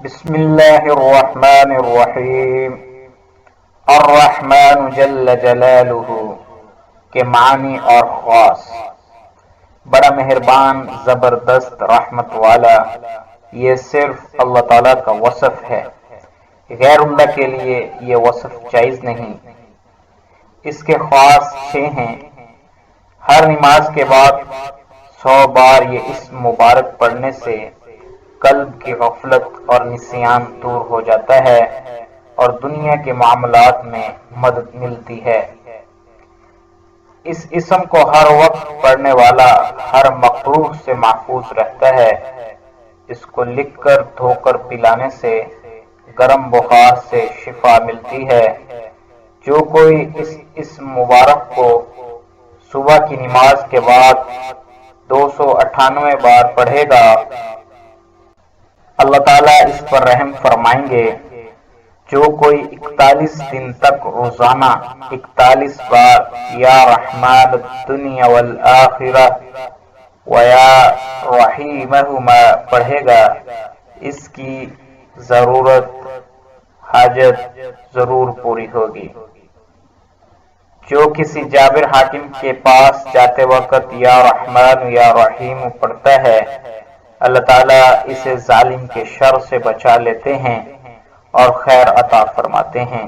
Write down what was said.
بسم اللہ الرحمن الرحیم۔ الرحمن جل جلالہ کے معنی اور خواص: بڑا مہربان، زبردست، رحمت والا۔ یہ صرف اللہ تعالیٰ کا وصف ہے، غیر اللہ کے لیے یہ وصف جائز نہیں۔ اس کے خواص 6 ہیں۔ ہر نماز کے بعد 100 بار یہ اسم مبارک پڑھنے سے قلب کی غفلت اور نسیان دور ہو جاتا ہے اور دنیا کے معاملات میں مدد ملتی ہے۔ اس اسم کو ہر وقت پڑھنے والا ہر مکروہ سے محفوظ رہتا ہے۔ اس کو لکھ کر دھو کر پلانے سے گرم بخار سے شفا ملتی ہے۔ جو کوئی اس اسم مبارک کو صبح کی نماز کے بعد 298 بار پڑھے گا، اللہ تعالیٰ اس پر رحم فرمائیں گے۔ جو کوئی 41 دن تک روزانہ 41 بار یا رحمان الدنیا والآخرہ و یا رحیمہما پڑھے گا، اس کی ضرورت حاجت ضرور پوری ہوگی۔ جو کسی جابر حاکم کے پاس جاتے وقت یا رحمان یا رحیم پڑھتا ہے، اللہ تعالیٰ اسے ظالم کے شر سے بچا لیتے ہیں اور خیر عطا فرماتے ہیں۔